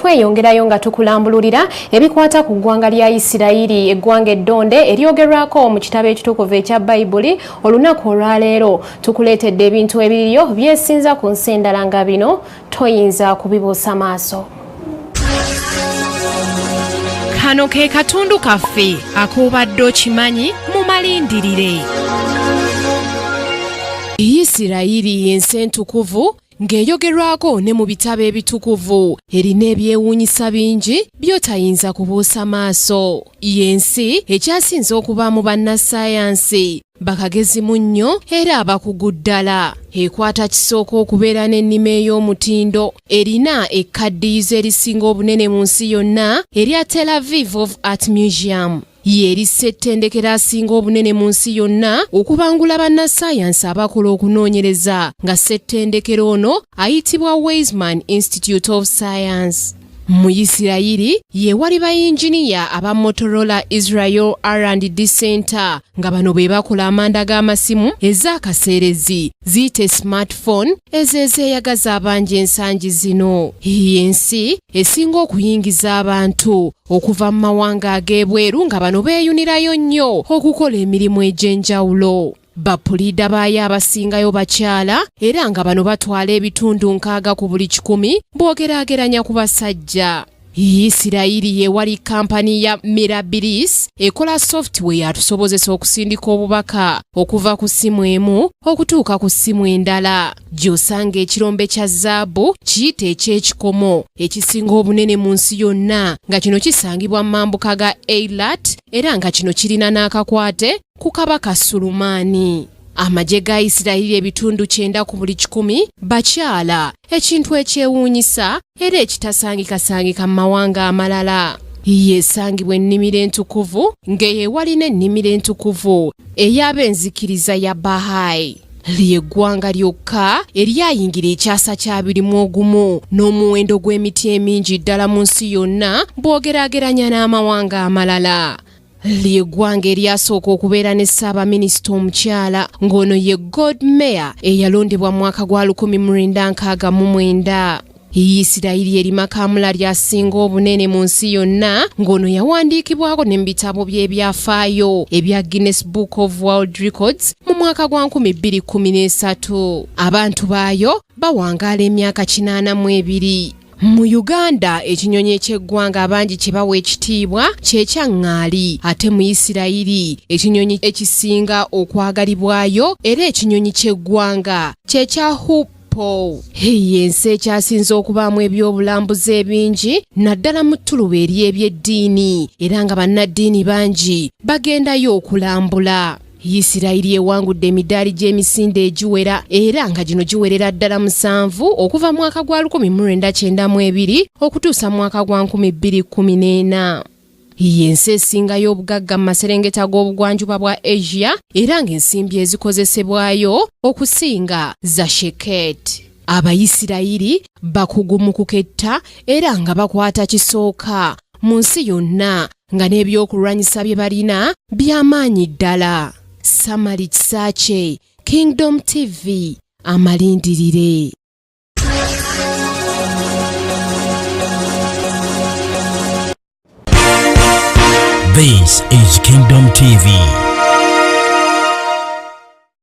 tweyongerayo nga tukulambululira ebikwata ku ggwanga lya Isirayiri, eggwanga eddonde eryogerwako mu kitabo ekitukuvu ekya Bayibuli. Olunaku olwaleero tukuleetedde ebintu ebiriyo byesinza ku nsi endala nga bino toyinza kubibuusa maaso. Kano ke katundu kaffe akobadde okimanyi mu malindirire. Isirayiri y'ensi entukuvu ng'eyogerwako ne mu bitabo ebitukuvu erina ebyewuunyisa bingi by'otayinza kubuusa maaso. Y'ensi ekyasinze okuba mu bannassaayansi bakagezi munnyo era abakugu ddala. Ekwata kisooka okubeera n'ennima ey'omutindo erina ekkaddiyizo erisinga obunene mu nsi yonna erya Tel Aviv of Art Museum. Yerisse ettendekero asinga obunene mu nsi yonna okubangula bannassaayansi abakola okunoonyereza nga ssettendekero ono ayitibwa Weizmann Institute of Science. Mu Isirayiri ye wali bayinginiya aba Motorola Israel R&D Center nga bano be bakola amanda g'amasimu ez'akaseerezi ziyite smartphone ezeeyagaza abangi ensangi zino. Y'ensi esinga okuyingiza abantu okuva mu mawanga ag'ebweru nga bano beeyunirayo nnyo okukola emirimu egy'enjawulo. Bapuliida baayo abasingayo bakyala era nga bano batwala ebitundu 60 ku buli 100 boogeraageranya ku basajja. Isirayiri ye wali kampani ya Mirabilis ekola software atusobozesa okusindika obubaka okuva ku ssimu emu okutuuka ku ssimu endala. Gy'osanga ekirombe kya zaabu kiyita eky'ekikomo ekisinga obunene mu nsi yonna nga kino kisangibwa mu mambuka ga Eilat era nga kino kirina n'akakwate ku kabaka Sulumaani. Amagye ga Isirayiri ebitundu 9 ku buli 100 bakyala, ekintu ekyewuunyisa era ekitasangikasangika mu mawanga amalala. Yeesangibwa ennimiro entukuvu ng'eyewalina ennimiro entukuvu ey'ab'enzikiriza ya Baha'i. Ly'eggwanga lyokka eryayingira ekyasa kya 21 n'omuwendo gw'emiti emingi ddala mu nsi yonna bw'ogeraageranya n'amawanga amalala. Ly'eggwanga eryasooka okubeera ne Ssaabaminisita omukyala ng'ono ye God Mayor eyalondebwa mu mwaka gwa 1969. Isirayiri erima kaamula lyasinga obunene mu nsi yonna ng'ono yawandiikibwako ne mu bitabo by'ebyafaayo ebya Guinness Book of World Records mu mwaka gwa 2013. Abantu baayo bawangaala emyaka 82. Mu Uganda ekinyonyi eky'eggwanga abangi kye bawa ekitiibwa kye kya ŋŋaali, ate mu Isirayiri ekinyonyi ekisinga okwagalibwayo era ekinyonyi ky'eggwanga kye kya hoopoe. Y'ensi ekyasinze okubaamu ebyobulambuzi ebingi naddala mu ttuluba eri eby'eddiini era nga bannaddiini bangi bagendayo okulambula. Isirayiri ewangudde emidaali gy'emisinde egiwera era nga gino giwerera ddala 7 okuva mu mwaka gwa 1992 okutuusa mu mwaka gwa 2014. Y'ensi esingayo obugagga mu maserengeta g'obugwanjuba bwa Asia era ng'ensimbi ezikozesebwayo okusinga za sheket. Abayisirayiri bakugu mu kuketta era nga bakwata kisooka mu nsi yonna nga n'ebyokulwanyisa bye balina by'amaanyi ddala. Samari Kisache, Kingdom TV, amalindirire. This is Kingdom TV.